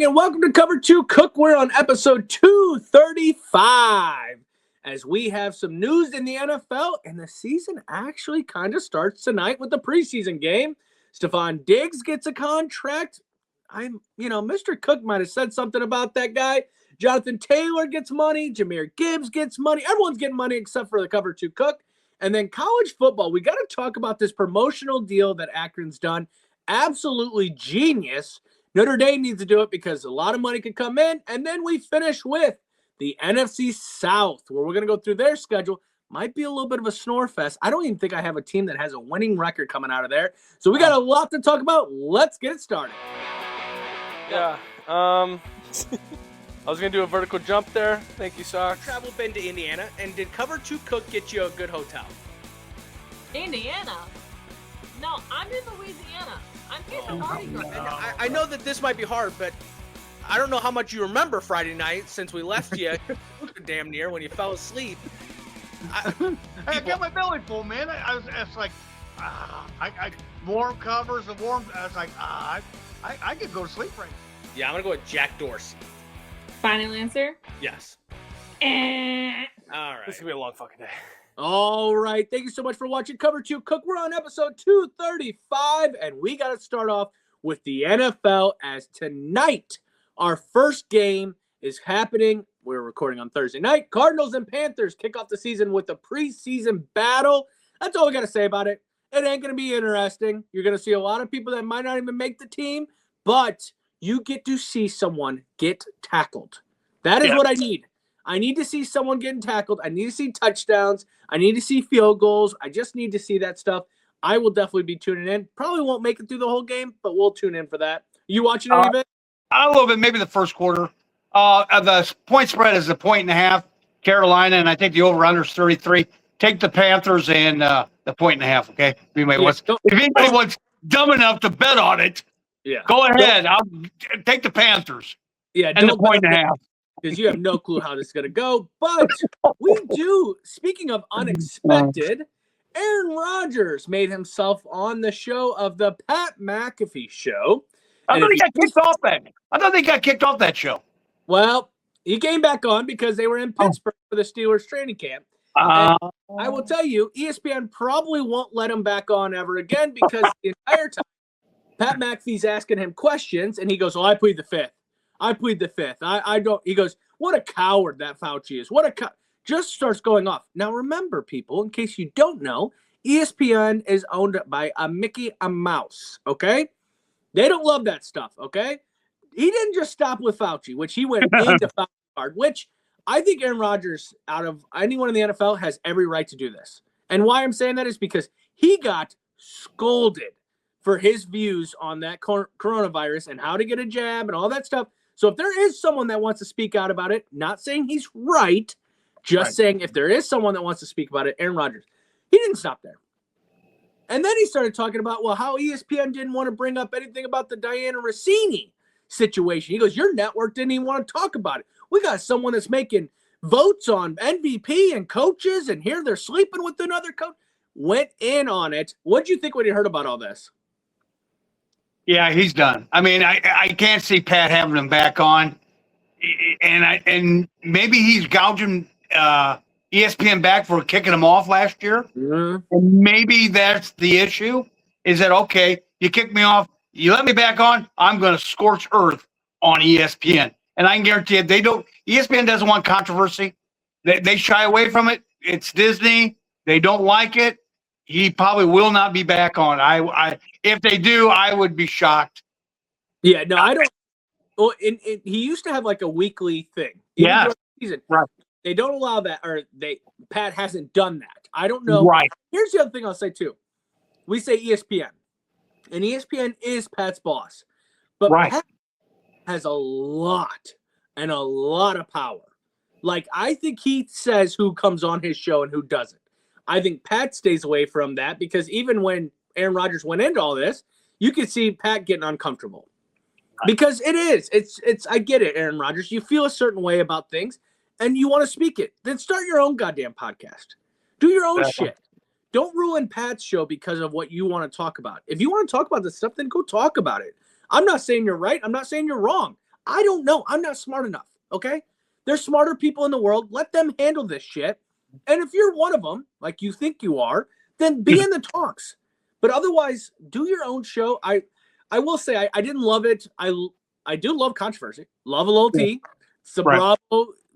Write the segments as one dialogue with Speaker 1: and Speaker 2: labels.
Speaker 1: morning and welcome to Cover 2 Cookware on episode 235. As we have some news in the NFL and the season actually kind of starts tonight with the preseason game. Stephon Diggs gets a contract. Mr. Cook might have said something about that guy. Jonathan Taylor gets money. Jahmyr Gibbs gets money. Everyone's getting money except for the Cover 2 Cook. And then college football, we got to talk about this promotional deal that Akron's done. Absolutely genius. Notre Dame needs to do it because a lot of money could come in. And then we finish with the NFC South, where we're going to go through their schedule. Might be a little bit of a snore fest. I don't even think I have a team that has a winning record coming out of there. So we got a lot to talk about. Let's get it started.
Speaker 2: Yeah. I was going to do a vertical jump there. Thank you, Sox.
Speaker 1: Travel been to Indiana, and did Cover 2 Cook get you a good hotel?
Speaker 3: Indiana? No, I'm in Louisiana. I'm here for Mardi Gras.
Speaker 1: I know that this might be hard, but I don't know how much you remember Friday night since we left you damn near when you fell asleep.
Speaker 4: I got my belly full, man. I warm covers and warm. I was like, I could go to sleep right now.
Speaker 1: Yeah, I'm gonna go with Jack Dorsey.
Speaker 3: Final answer?
Speaker 1: Yes.
Speaker 3: Eh.
Speaker 1: All right.
Speaker 2: This is going to be a long fucking day.
Speaker 1: All right. Thank you so much for watching Cover 2 Cook. We're on episode 235, and we got to start off with the NFL as tonight our first game is happening. We're recording on Thursday night. Cardinals and Panthers kick off the season with a preseason battle. That's all we got to say about it. It ain't going to be interesting. You're going to see a lot of people that might not even make the team, but you get to see someone get tackled. That is what I need. I need to see someone getting tackled. I need to see touchdowns. I need to see field goals. I just need to see that stuff. I will definitely be tuning in. Probably won't make it through the whole game, but we'll tune in for that. You watching any of it?
Speaker 4: A little bit, maybe the first quarter. The point spread is 1.5, Carolina, and I think the over-under is 33. Take the Panthers and the 1.5, okay? If anybody wants dumb enough to bet on it, go ahead. I'll take the Panthers.
Speaker 1: Yeah,
Speaker 4: and the 1.5.
Speaker 1: Because you have no clue how this is going to go. But we do, speaking of unexpected, Aaron Rodgers made himself on the show of the Pat McAfee Show.
Speaker 4: I thought he got kicked off that show.
Speaker 1: Well, he came back on because they were in Pittsburgh for the Steelers training camp. And I will tell you, ESPN probably won't let him back on ever again because the entire time Pat McAfee's asking him questions, and he goes, I plead the fifth. I plead the fifth. I don't. He goes, what a coward that Fauci is. Just starts going off. Now, remember, people, in case you don't know, ESPN is owned by a Mickey Mouse, okay? They don't love that stuff, okay? He didn't just stop with Fauci, which he went into Fauci hard, which I think Aaron Rodgers, out of anyone in the NFL, has every right to do this. And why I'm saying that is because he got scolded for his views on that coronavirus and how to get a jab and all that stuff. So if there is someone that wants to speak out about it, not saying he's right, just saying if there is someone that wants to speak about it, Aaron Rodgers, he didn't stop there. And then he started talking about, how ESPN didn't want to bring up anything about the Diana Rossini situation. He goes, your network didn't even want to talk about it. We got someone that's making votes on MVP and coaches, and here they're sleeping with another coach. Went in on it. What'd you think when you heard about all this?
Speaker 4: Yeah, he's done. I mean, I can't see Pat having him back on, and maybe he's gouging ESPN back for kicking him off last year.
Speaker 1: Mm-hmm.
Speaker 4: And maybe that's the issue. Is that okay? You kick me off, you let me back on, I'm going to scorch earth on ESPN, and I can guarantee you they don't. ESPN doesn't want controversy. They shy away from it. It's Disney. They don't like it. He probably will not be back on. If they do, I would be shocked.
Speaker 1: Yeah, no, I don't. Well, he used to have like a weekly thing.
Speaker 4: Yeah,
Speaker 1: right. They don't allow that, or Pat hasn't done that. I don't know.
Speaker 4: Right.
Speaker 1: Here's the other thing I'll say too. We say ESPN, and ESPN is Pat's boss, but Pat has a lot of power. Like, I think he says who comes on his show and who doesn't. I think Pat stays away from that because even when Aaron Rodgers went into all this, you could see Pat getting uncomfortable. Because it's I get it, Aaron Rodgers. You feel a certain way about things and you want to speak it. Then start your own goddamn podcast. Do your own shit. Don't ruin Pat's show because of what you want to talk about. If you want to talk about this stuff, then go talk about it. I'm not saying you're right. I'm not saying you're wrong. I don't know. I'm not smart enough. Okay. There's smarter people in the world. Let them handle this shit. And if you're one of them, like you think you are, then be in the talks. But otherwise, do your own show. I will say I didn't love it. I do love controversy. Love a little tea. It's the Bravo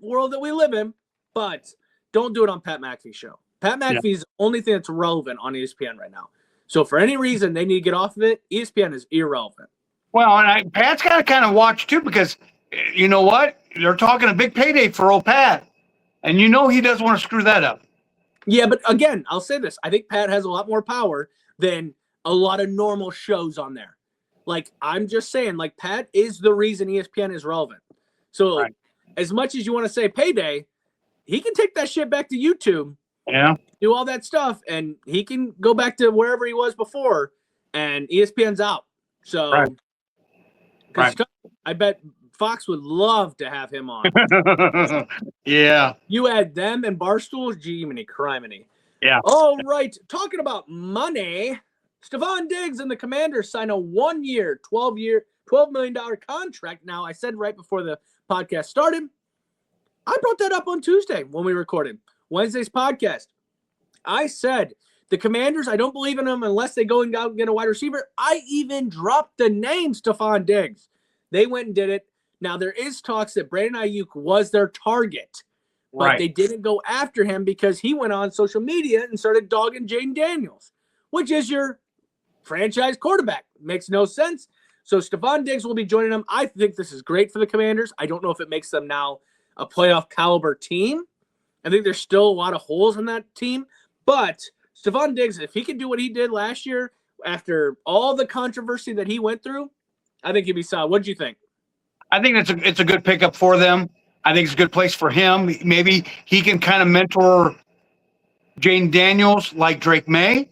Speaker 1: world that we live in. But don't do it on Pat McAfee's show. Pat McAfee's the only thing that's relevant on ESPN right now. So for any reason they need to get off of it, ESPN is irrelevant.
Speaker 4: Well, and Pat's got to kind of watch too, because you know what? They're talking a big payday for old Pat. And you know he doesn't want to screw that up.
Speaker 1: Yeah, but again, I'll say this. I think Pat has a lot more power than a lot of normal shows on there. Like, I'm just saying, like, Pat is the reason ESPN is relevant. So as much as you want to say payday, he can take that shit back to YouTube.
Speaker 4: Yeah.
Speaker 1: Do all that stuff, and he can go back to wherever he was before, and ESPN's out. So, I bet Fox would love to have him on.
Speaker 4: Yeah.
Speaker 1: You add them and Barstool, Jiminy criminy.
Speaker 4: Yeah.
Speaker 1: All right. Talking about money, Stephon Diggs and the Commanders sign a 1-year, $12 million contract. Now, I said right before the podcast started, I brought that up on Tuesday when we recorded Wednesday's podcast. I said the Commanders, I don't believe in them unless they go and get a wide receiver. I even dropped the name Stephon Diggs. They went and did it. Now, there is talks that Brandon Ayuk was their target, but they didn't go after him because he went on social media and started dogging Jaden Daniels, which is your franchise quarterback. Makes no sense. So Stephon Diggs will be joining them. I think this is great for the Commanders. I don't know if it makes them now a playoff caliber team. I think there's still a lot of holes in that team. But Stephon Diggs, if he can do what he did last year after all the controversy that he went through, I think he'd be solid. What do you think?
Speaker 4: I think it's a good pickup for them. I think it's a good place for him. Maybe he can kind of mentor Jaden Daniels like Drake May.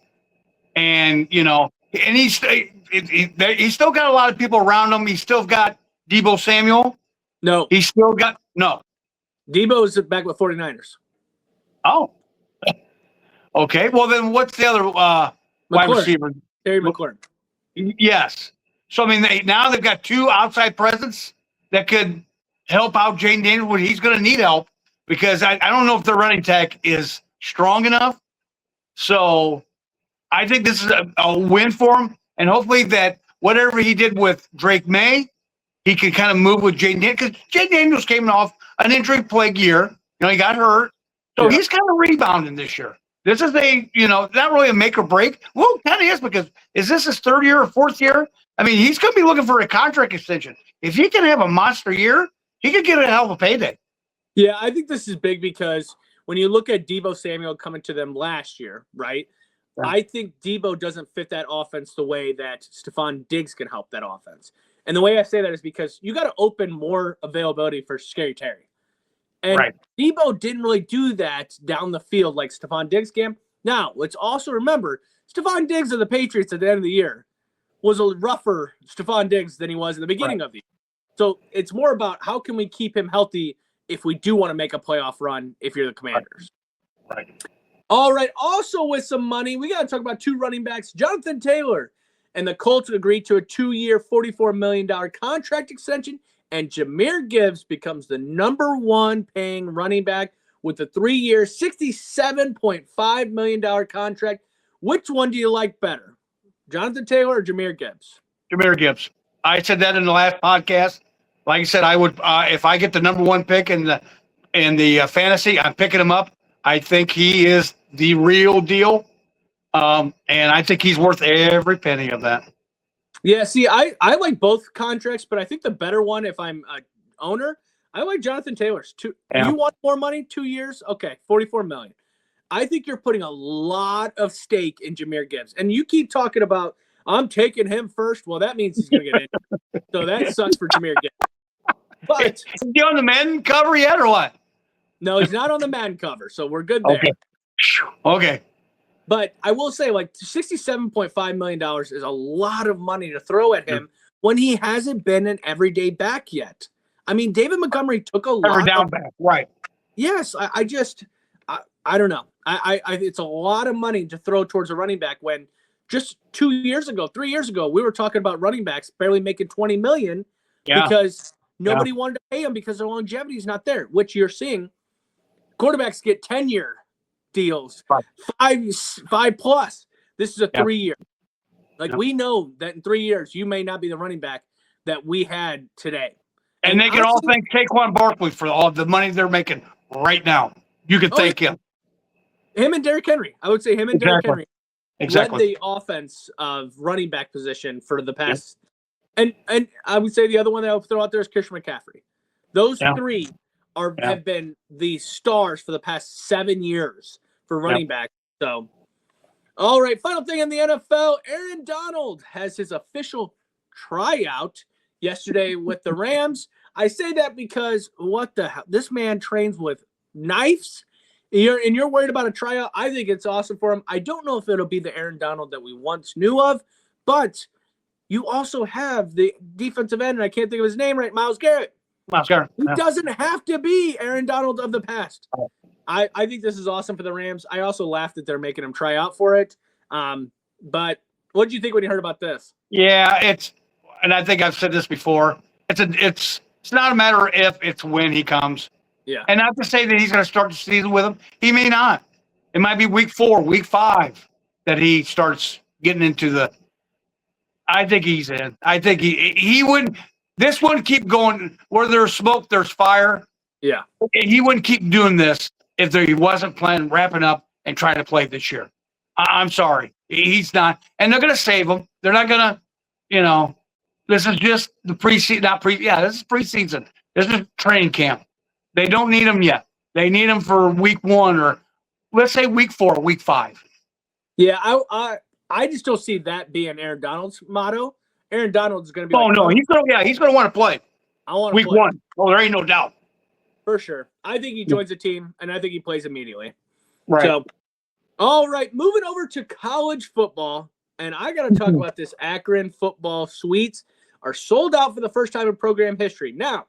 Speaker 4: And, you know, and he's still got a lot of people around him. He's still got Deebo Samuel.
Speaker 1: No.
Speaker 4: He's still got – no.
Speaker 1: Deebo's back with 49ers.
Speaker 4: Oh. Okay. Well, then what's the other wide receiver?
Speaker 1: Terry McLaurin.
Speaker 4: Yes. So, I mean, now they've got two outside presence that could help out Jaden Daniels when he's going to need help, because I don't know if their running tech is strong enough. So I think this is a win for him. And hopefully that whatever he did with Drake May, he can kind of move with Jaden Daniels, because Jaden Daniels came off an injury plague year. You know, he got hurt. So he's kind of rebounding this year. This is not really a make or break. Well, it kind of is, because is this his third year or fourth year? I mean, he's going to be looking for a contract extension. If he can have a monster year, he could get a hell of a payday.
Speaker 1: Yeah, I think this is big because when you look at Deebo Samuel coming to them last year, right? I think Deebo doesn't fit that offense the way that Stephon Diggs can help that offense. And the way I say that is because you got to open more availability for Scary Terry. And Deebo didn't really do that down the field like Stephon Diggs can. Now, let's also remember, Stephon Diggs of the Patriots at the end of the year was a rougher Stephon Diggs than he was in the beginning of the year. So it's more about how can we keep him healthy if we do want to make a playoff run if you're the Commanders. All right. Also with some money, we got to talk about two running backs. Jonathan Taylor and the Colts agreed to a 2-year, $44 million contract extension, and Jahmyr Gibbs becomes the number one paying running back with a 3-year, $67.5 million contract. Which one do you like better, Jonathan Taylor or Jahmyr Gibbs?
Speaker 4: Jahmyr Gibbs. I said that in the last podcast. Like I said, I would if I get the number one pick in the fantasy, I'm picking him up. I think he is the real deal, and I think he's worth every penny of that.
Speaker 1: Yeah, see, I like both contracts, but I think the better one, if I'm an owner, I like Jonathan Taylor's. You want more money? 2 years? Okay, $44 million. I think you're putting a lot of stake in Jahmyr Gibbs, and you keep talking about I'm taking him first. Well, that means he's going to get injured. So that sucks for Jahmyr Gibbs. But
Speaker 4: is he on the Madden cover yet or what?
Speaker 1: No, he's not on the Madden cover, so we're good there.
Speaker 4: Okay.
Speaker 1: But I will say, like, $67.5 million is a lot of money to throw at him when he hasn't been an everyday back yet. I mean, David Montgomery took a lot.
Speaker 4: Down back, right?
Speaker 1: Yes, I don't know. It's a lot of money to throw towards a running back when just 3 years ago, we were talking about running backs barely making $20 million because Nobody wanted to pay him because their longevity is not there, which you're seeing. Quarterbacks get 10-year deals, 5+. This is a 3-year. We know that in 3 years, you may not be the running back that we had today.
Speaker 4: And they can all thank Saquon Barkley for all the money they're making right now. You can thank him.
Speaker 1: Him and Derrick Henry. I would say him and Derrick Henry led
Speaker 4: Exactly.
Speaker 1: the offense of running back position for the past. And I would say the other one that I'll throw out there is Christian McCaffrey. Those three have been the stars for the past 7 years for running back. So, all right, final thing in the NFL, Aaron Donald has his official tryout yesterday with the Rams. I say that because what the hell? This man trains with knives. You're worried about a tryout. I think it's awesome for him. I don't know if it'll be the Aaron Donald that we once knew of, but you also have the defensive end, and I can't think of his name right, Myles Garrett. He doesn't have to be Aaron Donald of the past. I think this is awesome for the Rams. I also laughed that they're making him try out for it. But what did you think when you heard about this?
Speaker 4: Yeah, and I think I've said this before. It's not a matter of if, it's when he comes.
Speaker 1: Yeah.
Speaker 4: And not to say that he's going to start the season with him. He may not. It might be week 4, week 5 that he starts getting into the. I think he's in. I think he wouldn't. This wouldn't keep going. Where there's smoke, there's fire.
Speaker 1: Yeah.
Speaker 4: He wouldn't keep doing this if he wasn't planning, wrapping up and trying to play this year. I'm sorry. He's not. And they're going to save him. They're not going to, this is just the preseason. This is preseason. This is training camp. They don't need him yet. They need him for week 1 or let's say week 4, week 5.
Speaker 1: Yeah, I just don't see that being Aaron Donald's motto. Aaron Donald's going to be.
Speaker 4: Oh no, he's going to want to play.
Speaker 1: I want to
Speaker 4: week
Speaker 1: play.
Speaker 4: 1. Oh, there ain't no doubt.
Speaker 1: For sure. I think he joins the team, and I think he plays immediately.
Speaker 4: Right.
Speaker 1: So, all right, moving over to college football, and I got to talk about this Akron football suites are sold out for the first time in program history. Now,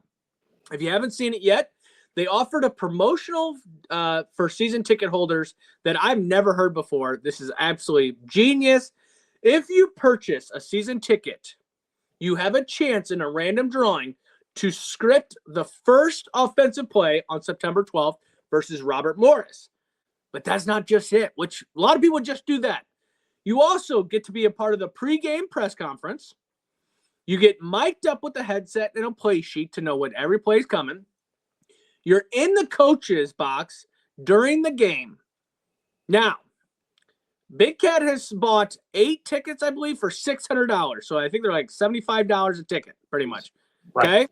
Speaker 1: if you haven't seen it yet, they offered a promotional for season ticket holders that I've never heard before. This is absolutely genius. If you purchase a season ticket, you have a chance in a random drawing to script the first offensive play on September 12th versus Robert Morris. But that's not just it, which a lot of people just do that. You also get to be a part of the pregame press conference. You get mic'd up with a headset and a play sheet to know when every play is coming. You're in the coach's box during the game. Now, Big Cat has bought 8 tickets, I believe, for $600. So I think they're like $75 a ticket, pretty much.
Speaker 4: Right.
Speaker 1: Okay?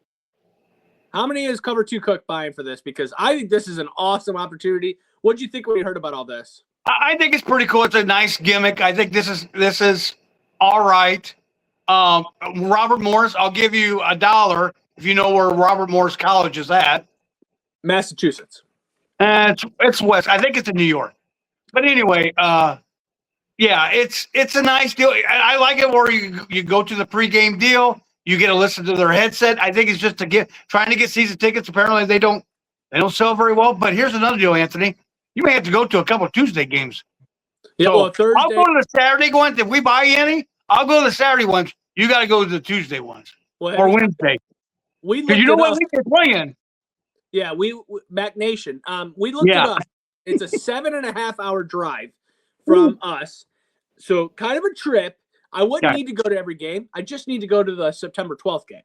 Speaker 1: How many is Cover 2 Cook buying for this? Because I think this is an awesome opportunity. What did you think when you heard about all this?
Speaker 4: I think it's pretty cool. It's a nice gimmick. I think this is all right. Robert Morris, I'll give you $1 if you know where Robert Morris College is at.
Speaker 1: Massachusetts.
Speaker 4: It's west. I think it's in New York. But anyway, it's a nice deal. I like it where you go to the pregame deal. You get to listen to their headset. I think it's just trying to get season tickets. Apparently they don't sell very well. But here's another deal, Anthony. You may have to go to a couple of Tuesday games.
Speaker 1: Yeah,
Speaker 4: so
Speaker 1: well, Thursday.
Speaker 4: I'll go to the Saturday ones. If we buy any, I'll go to the Saturday ones. You got to go to the Tuesday ones or Wednesday.
Speaker 1: Because
Speaker 4: you know what week they're playing.
Speaker 1: Yeah, Mac Nation. We looked it up. It's a 7.5-hour drive from us. So kind of a trip. I wouldn't need to go to every game. I just need to go to the September 12th game.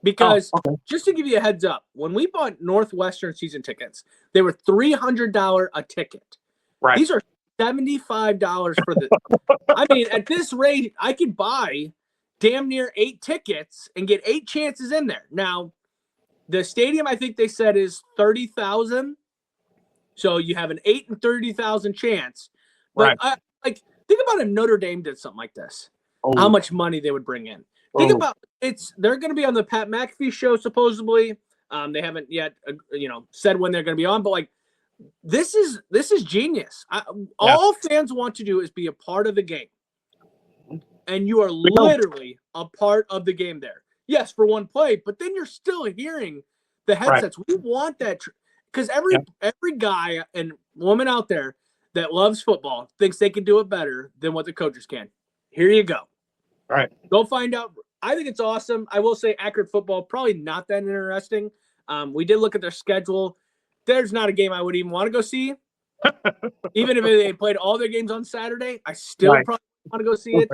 Speaker 1: Because just to give you a heads up, when we bought Northwestern season tickets, they were $300 a ticket.
Speaker 4: Right.
Speaker 1: These are $75 for the. I mean, at this rate, I could buy damn near 8 tickets and get 8 chances in there. Now, the stadium, I think they said, is 30,000. So you have an 8 and 30,000 chance. But think about if Notre Dame did something like this. How much money they would bring in. Think about they're going to be on the Pat McAfee show supposedly. They haven't yet said when they're going to be on, but like this is genius. All fans want to do is be a part of the game. And you are literally a part of the game there. Yes, for one play, but then you're still hearing the headsets. We want that because every guy and woman out there that loves football thinks they can do it better than what the coaches can. Here you go.
Speaker 4: Right.
Speaker 1: Go find out I think it's awesome. I will say Akron football, probably not that interesting. We did look at their schedule. There's not a game I would even want to go see. Even if they played all their games on Saturday, I still probably want to go see it.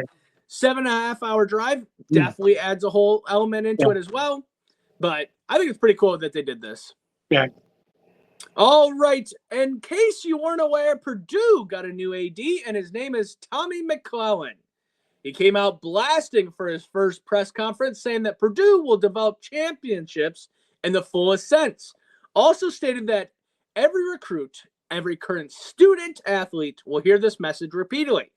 Speaker 1: 7.5 hour drive definitely adds a whole element into it as well. But I think it's pretty cool that they did this.
Speaker 4: Yeah.
Speaker 1: All right. In case you weren't aware, Purdue got a new AD, and his name is Tommy McClellan. He came out blasting for his first press conference, saying that Purdue will develop championships in the fullest sense. Also stated that every recruit, every current student athlete will hear this message repeatedly.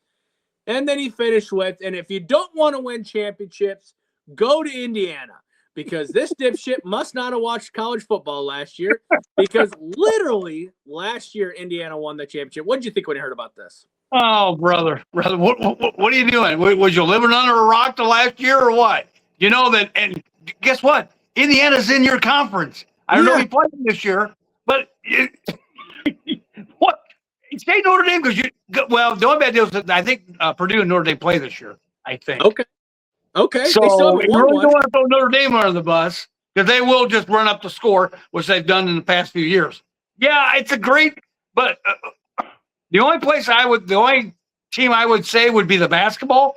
Speaker 1: And then he finished with, and if you don't want to win championships, go to Indiana, because this dipshit must not have watched college football last year, because literally last year Indiana won the championship. What did you think when you heard about this?
Speaker 4: Oh, brother, what are you doing? Was you living under a rock the last year or what? You know that, and guess what? Indiana's in your conference. I don't know if you played this year, but what? Say Notre Dame because the only bad deal is I think Purdue and Notre Dame play this year. I think.
Speaker 1: Okay.
Speaker 4: So
Speaker 1: they still
Speaker 4: you
Speaker 1: won
Speaker 4: really
Speaker 1: one.
Speaker 4: don't want to throw Notre Dame under the bus because they will just run up the score, which they've done in the past few years. Yeah, it's a great, but the only team I would say would be the basketball,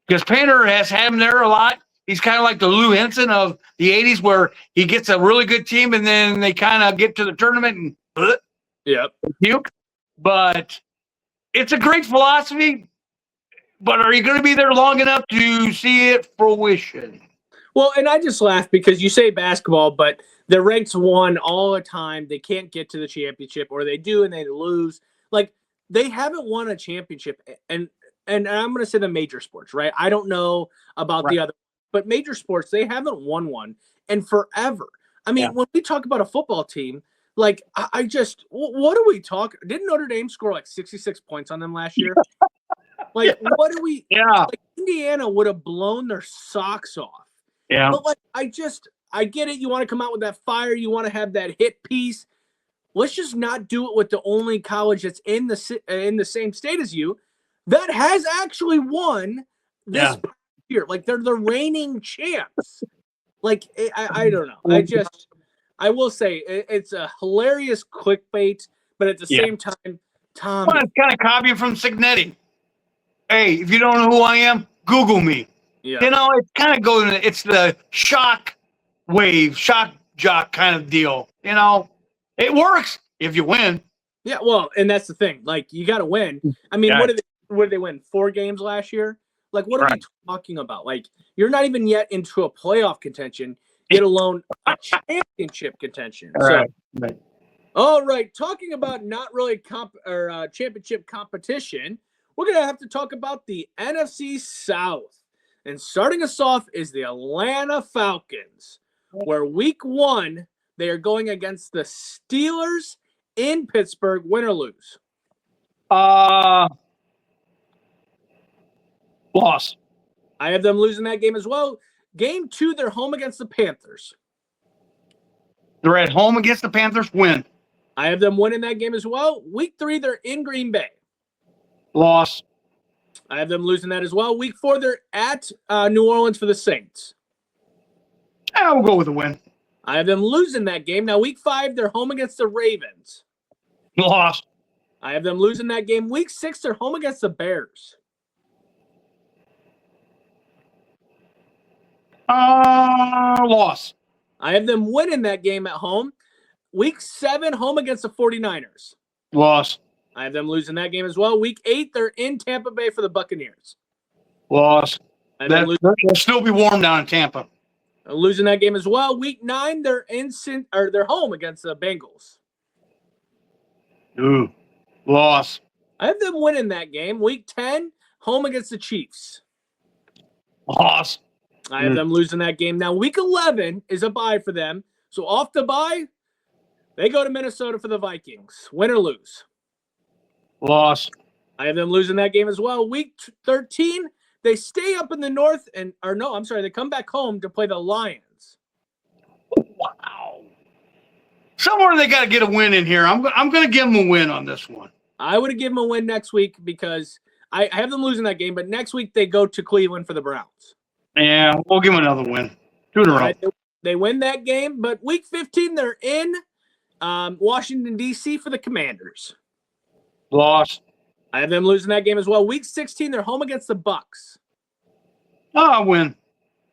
Speaker 4: because Painter has had him there a lot. He's kind of like the Lou Henson of the 80s, where he gets a really good team and then they kind of get to the tournament and puke. But it's a great philosophy. But are you going to be there long enough to see it fruition?
Speaker 1: Well, and I just laugh because you say basketball, but they're ranked 1 all the time. They can't get to the championship, or they do and they lose. Like, they haven't won a championship. And I'm going to say the major sports, right? I don't know about the other, but major sports, they haven't won one in forever. I mean, when we talk about a football team, like, I just, what are we talking? Didn't Notre Dame score like 66 points on them last year? Like, what do we? Like, Indiana would have blown their socks off.
Speaker 4: Yeah.
Speaker 1: But like, I get it. You want to come out with that fire. You want to have that hit piece. Let's just not do it with the only college that's in the same state as you that has actually won this year. Like, they're the reigning champs. Like, I don't know. I will say it's a hilarious clickbait, but at the same time, Tom.
Speaker 4: Well, it's kind of copying from Signetti. Hey, if you don't know who I am, Google me.
Speaker 1: Yeah.
Speaker 4: You know, it's kind of going. It's the shock jock kind of deal. You know, it works if you win.
Speaker 1: Yeah, well, and that's the thing. Like, you got to win. I mean, what did they win? 4 games last year? Like, what are we talking about? Like, you're not even yet into a playoff contention, let alone a championship contention. All right. Talking about not really championship competition, we're going to have to talk about the NFC South. And starting us off is the Atlanta Falcons, where week 1, they are going against the Steelers in Pittsburgh. Win or lose?
Speaker 4: Loss.
Speaker 1: I have them losing that game as well. Game 2, they're home against the Panthers.
Speaker 4: They're at home against the Panthers. Win.
Speaker 1: I have them winning that game as well. Week 3, they're in Green Bay.
Speaker 4: Loss.
Speaker 1: I have them losing that as well. Week 4, they're at New Orleans for the Saints.
Speaker 4: We'll go with a win.
Speaker 1: I have them losing that game. Now, week 5, they're home against the Ravens.
Speaker 4: Loss.
Speaker 1: I have them losing that game. Week 6, they're home against the Bears.
Speaker 4: Loss.
Speaker 1: I have them winning that game at home. Week 7, home against the 49ers.
Speaker 4: Loss.
Speaker 1: I have them losing that game as well. Week 8, they're in Tampa Bay for the Buccaneers.
Speaker 4: Loss. They'll still be warm down in Tampa.
Speaker 1: Losing that game as well. Week 9, they're they're home against the Bengals.
Speaker 4: Ooh. Loss.
Speaker 1: I have them winning that game. Week 10, home against the Chiefs.
Speaker 4: Loss.
Speaker 1: I have them losing that game. Now, week 11 is a bye for them. So off the bye, they go to Minnesota for the Vikings. Win or lose?
Speaker 4: Loss.
Speaker 1: I have them losing that game as well. Week 13, they stay up in the north they come back home to play the Lions.
Speaker 4: Wow. Somewhere they got to get a win in here. I'm going to give them a win on this one.
Speaker 1: I would have given them a win next week because I have them losing that game, but next week they go to Cleveland for the Browns.
Speaker 4: Yeah, we'll give them another win. 2 in a row.
Speaker 1: Right, they win that game, but week 15 they're in Washington D.C. for the Commanders.
Speaker 4: Loss.
Speaker 1: I have them losing that game as well. Week 16 they're home against the Bucks.
Speaker 4: Win.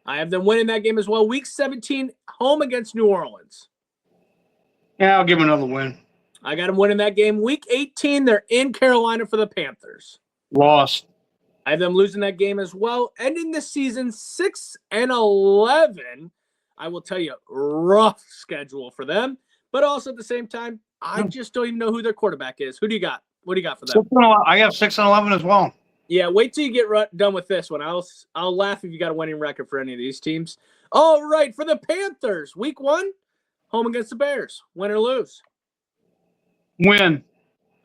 Speaker 1: I have them winning that game as well. Week 17 home against New Orleans.
Speaker 4: Yeah, I'll give them another win.
Speaker 1: I got them winning that game. Week 18 they're in Carolina for the Panthers.
Speaker 4: Loss.
Speaker 1: I have them losing that game as well. Ending the season 6-11. I will tell you, rough schedule for them. But also at the same time, I just don't even know who their quarterback is. Who do you got? What do you got for them?
Speaker 4: I have 6-11 as well.
Speaker 1: Yeah, wait till you get done with this one. I'll laugh if you got a winning record for any of these teams. All right, for the Panthers, week 1, home against the Bears. Win or lose?
Speaker 4: Win.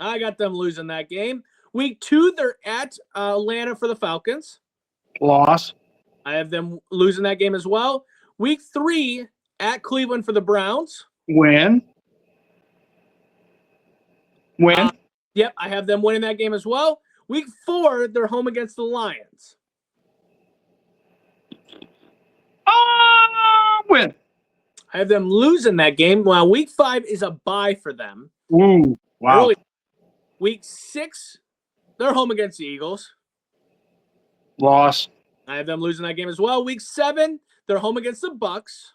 Speaker 1: I got them losing that game. Week 2, they're at Atlanta for the Falcons.
Speaker 4: Loss.
Speaker 1: I have them losing that game as well. Week 3, at Cleveland for the Browns.
Speaker 4: Win. Win.
Speaker 1: Yep, I have them winning that game as well. Week 4, they're home against the Lions.
Speaker 4: Win.
Speaker 1: I have them losing that game. Well, week 5 is a bye for them.
Speaker 4: Ooh, wow.
Speaker 1: Early. Week 6, they're home against the Eagles.
Speaker 4: Loss.
Speaker 1: I have them losing that game as well. Week 7, they're home against the Bucks.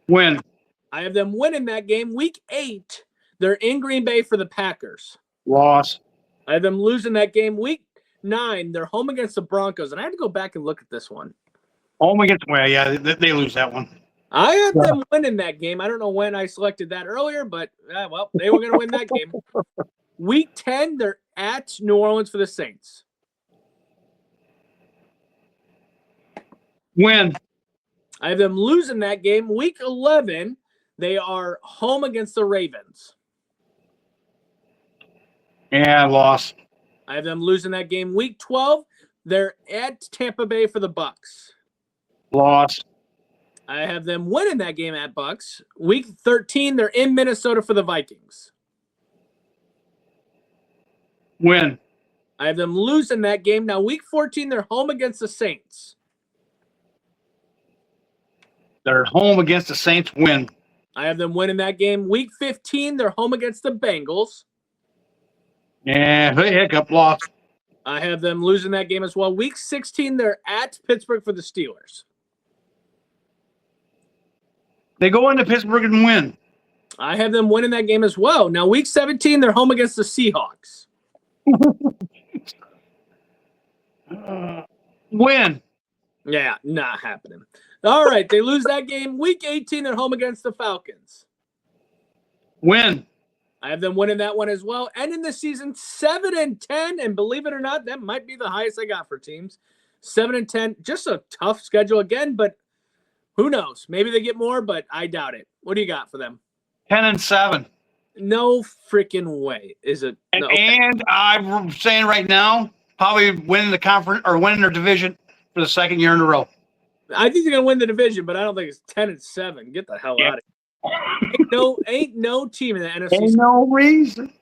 Speaker 4: Win.
Speaker 1: I have them winning that game. Week 8, they're in Green Bay for the Packers.
Speaker 4: Loss.
Speaker 1: I have them losing that game. Week 9, they're home against the Broncos. And I had to go back and look at this one.
Speaker 4: Home against, well, yeah, they lose that one.
Speaker 1: I had them winning that game. I don't know when I selected that earlier, but, well, they were going to win that game. Week 10, they're at New Orleans for the Saints.
Speaker 4: Win.
Speaker 1: I have them losing that game. Week 11, they are home against the Ravens.
Speaker 4: Yeah, loss.
Speaker 1: I have them losing that game. Week 12, they're at Tampa Bay for the Bucks.
Speaker 4: Loss.
Speaker 1: I have them winning that game at Bucks. Week 13, they're in Minnesota for the Vikings.
Speaker 4: Win.
Speaker 1: I have them losing that game. Now, week 14, they're home against the Saints.
Speaker 4: They're home against the Saints. Win.
Speaker 1: I have them winning that game. Week 15, they're home against the Bengals.
Speaker 4: Yeah, hiccup, loss.
Speaker 1: I have them losing that game as well. Week 16, they're at Pittsburgh for the Steelers.
Speaker 4: They go into Pittsburgh and win.
Speaker 1: I have them winning that game as well. Now, week 17, they're home against the Seahawks.
Speaker 4: Win.
Speaker 1: Yeah, not happening. All right, they lose that game. Week 18, they're home against the Falcons.
Speaker 4: Win.
Speaker 1: I have them winning that one as well. Ending the season 7-10, and believe it or not, that might be the highest I got for teams. 7-10, just a tough schedule again, but who knows? Maybe they get more, but I doubt it. What do you got for them?
Speaker 4: 10-7.
Speaker 1: No freaking way. Is it? No.
Speaker 4: And I'm saying right now, probably winning the conference or winning their division for the second year in a row.
Speaker 1: I think they're gonna win the division, but I don't think it's 10-7. Get the hell out of here. Ain't no team in the NFC.
Speaker 4: Ain't no reason.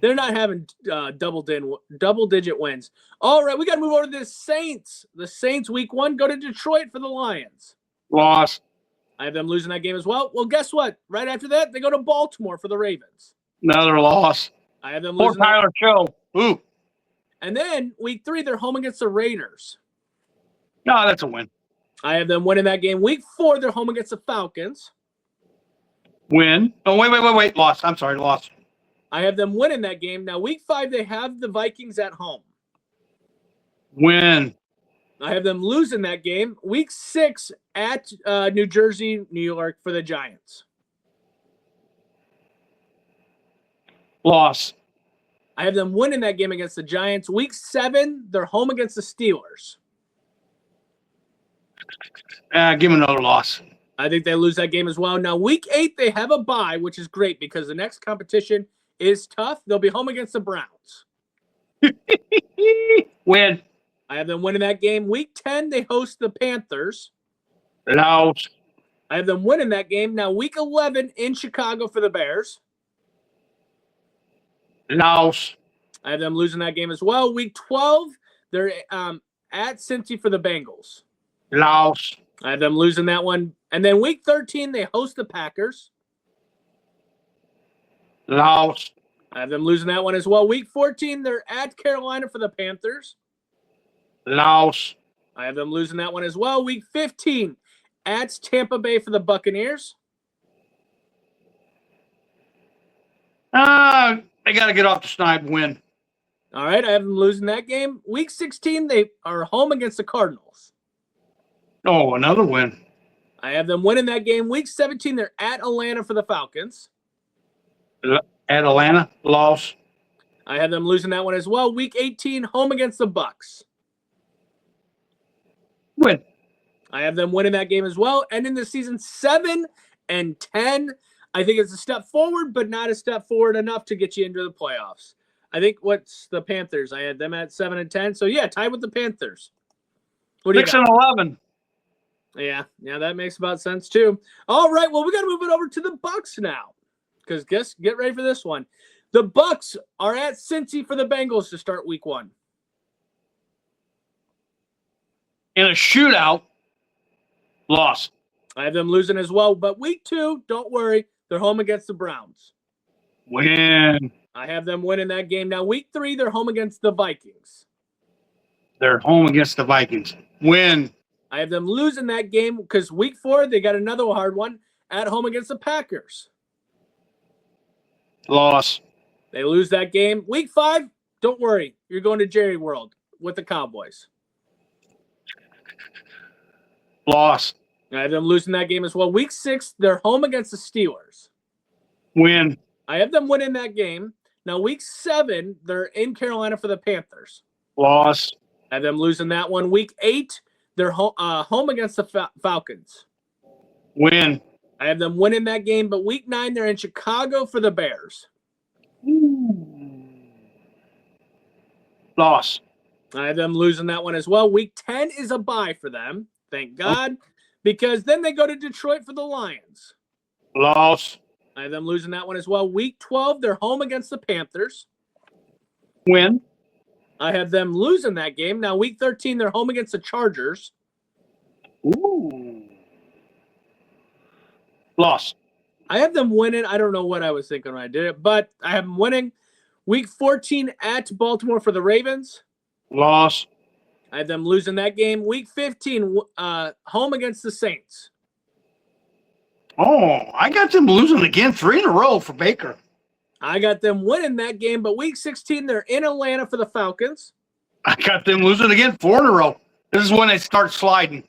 Speaker 1: They're not having double-digit wins. All right, we got to move over to the Saints. The Saints, week 1, go to Detroit for the Lions.
Speaker 4: Loss.
Speaker 1: I have them losing that game as well. Well, guess what? Right after that, they go to Baltimore for the Ravens.
Speaker 4: Another loss.
Speaker 1: I have them
Speaker 4: Poor
Speaker 1: losing.
Speaker 4: Tyler Show. Ooh.
Speaker 1: And then week 3, they're home against the Raiders.
Speaker 4: No, that's a win.
Speaker 1: I have them winning that game. Week 4, they're home against the Falcons.
Speaker 4: Win. Oh, wait. Loss. I'm sorry, loss.
Speaker 1: I have them winning that game. Now, week 5, they have the Vikings at home.
Speaker 4: Win.
Speaker 1: I have them losing that game. Week 6 at New Jersey, New York for the Giants.
Speaker 4: Loss.
Speaker 1: I have them winning that game against the Giants. Week 7, they're home against the Steelers.
Speaker 4: Give them another loss.
Speaker 1: I think they lose that game as well. Now, week 8, they have a bye, which is great because the next competition is tough. They'll be home against the Browns.
Speaker 4: Win.
Speaker 1: I have them winning that game. Week 10, they host the Panthers.
Speaker 4: Loss.
Speaker 1: I have them winning that game. Now, week 11 in Chicago for the Bears.
Speaker 4: Loss.
Speaker 1: I have them losing that game as well. Week 12, they're at Cincy for the Bengals.
Speaker 4: Loss.
Speaker 1: I have them losing that one. And then week 13, they host the Packers.
Speaker 4: Loss.
Speaker 1: I have them losing that one as well. Week 14, they're at Carolina for the Panthers.
Speaker 4: Loss.
Speaker 1: I have them losing that one as well. Week 15, at Tampa Bay for the Buccaneers.
Speaker 4: They got to get off the schneid win.
Speaker 1: All right, I have them losing that game. Week 16, they are home against the Cardinals.
Speaker 4: Oh, another win.
Speaker 1: I have them winning that game. Week 17, they're at Atlanta for the Falcons.
Speaker 4: At Atlanta, loss.
Speaker 1: I have them losing that one as well. Week 18, home against the Bucks.
Speaker 4: Win.
Speaker 1: I have them winning that game as well. Ending the season 7-10. I think it's a step forward, but not a step forward enough to get you into the playoffs. I think what's the Panthers? I had them at 7-10. So yeah, tied with the Panthers. What do you got?
Speaker 4: 6-11.
Speaker 1: Yeah, that makes about sense too. All right, well, we got to move it over to the Bucks now, because get ready for this one. The Bucks are at Cincy for the Bengals to start week 1.
Speaker 4: In a shootout, loss.
Speaker 1: I have them losing as well, but week 2, don't worry, they're home against the Browns.
Speaker 4: Win.
Speaker 1: I have them winning that game. Now, week 3, they're home against the Vikings.
Speaker 4: They're home against the Vikings. Win.
Speaker 1: I have them losing that game because week 4, they got another hard one at home against the Packers.
Speaker 4: Loss.
Speaker 1: They lose that game. Week 5, don't worry. You're going to Jerry World with the Cowboys.
Speaker 4: Loss.
Speaker 1: I have them losing that game as well. Week 6, they're home against the Steelers.
Speaker 4: Win.
Speaker 1: I have them winning that game. Now, week 7, they're in Carolina for the Panthers.
Speaker 4: Loss.
Speaker 1: I have them losing that one. Week 8, they're home against the Falcons.
Speaker 4: Win.
Speaker 1: I have them winning that game, but week 9, they're in Chicago for the Bears.
Speaker 4: Loss.
Speaker 1: I have them losing that one as well. Week 10 is a bye for them. Thank God. Because then they go to Detroit for the Lions.
Speaker 4: Loss.
Speaker 1: I have them losing that one as well. Week 12, they're home against the Panthers.
Speaker 4: Win.
Speaker 1: I have them losing that game. Now, week 13, they're home against the Chargers.
Speaker 4: Ooh. Loss.
Speaker 1: I have them winning. I don't know what I was thinking when I did it, but I have them winning. Week 14 at Baltimore for the Ravens.
Speaker 4: Loss.
Speaker 1: I have them losing that game. Week 15, home against the Saints.
Speaker 4: Oh, I got them losing again 3 in a row for Baker.
Speaker 1: I got them winning that game, but week 16, they're in Atlanta for the Falcons.
Speaker 4: I got them losing again 4 in a row. This is when they start sliding.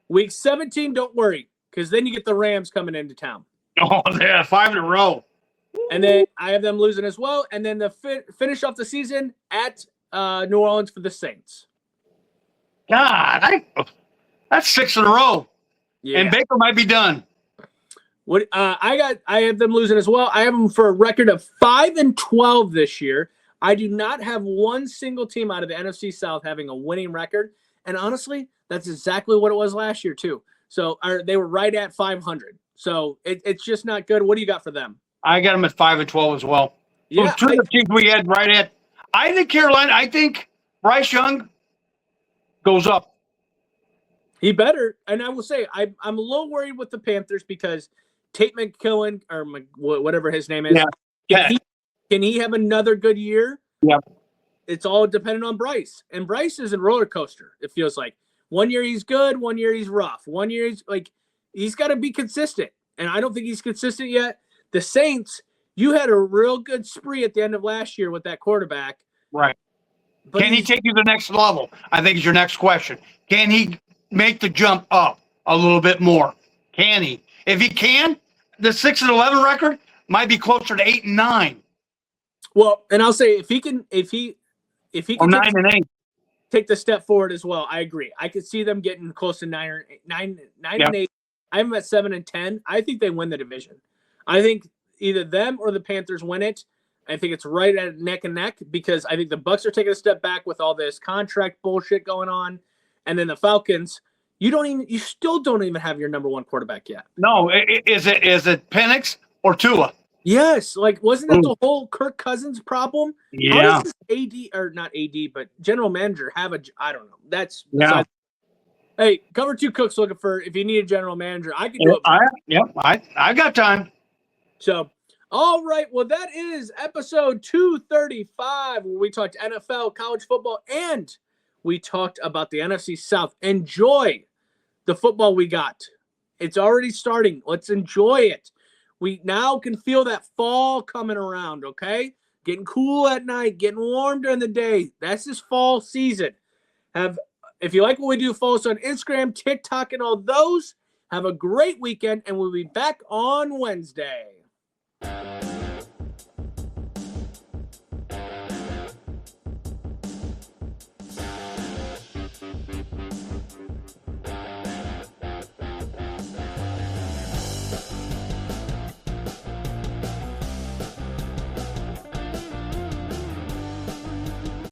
Speaker 1: Week 17, don't worry, because then you get the Rams coming into town.
Speaker 4: Oh, yeah, 5 in a row.
Speaker 1: And then I have them losing as well. And then the finish off the season at New Orleans for the Saints.
Speaker 4: God, that's 6 in a row.
Speaker 1: Yeah.
Speaker 4: And Baker might be done.
Speaker 1: What I have them losing as well. I have them for a record of 5-12 this year. I do not have one single team out of the NFC South having a winning record. And honestly, that's exactly what it was last year too. So they were right at 500. So it's just not good. What do you got for them?
Speaker 4: I got them at 5-12 as well.
Speaker 1: Yeah,
Speaker 4: Two of the teams we had right at. I think Bryce Young goes up.
Speaker 1: He better. And I will say, I'm a little worried with the Panthers because Tate McKillen, or whatever his name is, can he have another good year?
Speaker 4: Yeah.
Speaker 1: It's all dependent on Bryce. And Bryce is a roller coaster, it feels like. 1 year he's good, 1 year he's rough. 1 year he's got to be consistent. And I don't think he's consistent yet. The Saints, you had a real good spree at the end of last year with that quarterback.
Speaker 4: Right.
Speaker 1: But
Speaker 4: Can he take you to the next level? I think is your next question. Can he make the jump up a little bit more? Can he? If he can, the 6-11 record might be closer to 8-9.
Speaker 1: Well, and I'll say if he can
Speaker 4: Or 9-8.
Speaker 1: take the step forward as well, I agree. I could see them getting close to 9 and 8. I'm at 7-10. I think they win the division. I think either them or the Panthers win it. I think it's right at neck and neck because I think the Bucks are taking a step back with all this contract bullshit going on, and then the Falcons. You still don't even have your number one quarterback yet.
Speaker 4: No, is it Penix or Tua?
Speaker 1: Yes, like wasn't that the whole Kirk Cousins problem?
Speaker 4: Yeah.
Speaker 1: How does this AD or not AD, but general manager have I don't know. That's
Speaker 4: Yeah.
Speaker 1: Hey, Cover 2 Cooks looking for if you need a general manager. I can do it.
Speaker 4: I got time.
Speaker 1: So, all right. Well, that is episode 235 where we talked NFL, college football, and we talked about the NFC South. Enjoy the football we got. It's already starting. Let's enjoy it. We now can feel that fall coming around, okay? Getting cool at night, getting warm during the day. That's this fall season. If you like what we do, follow us on Instagram, TikTok, and all those. Have a great weekend, and we'll be back on Wednesday.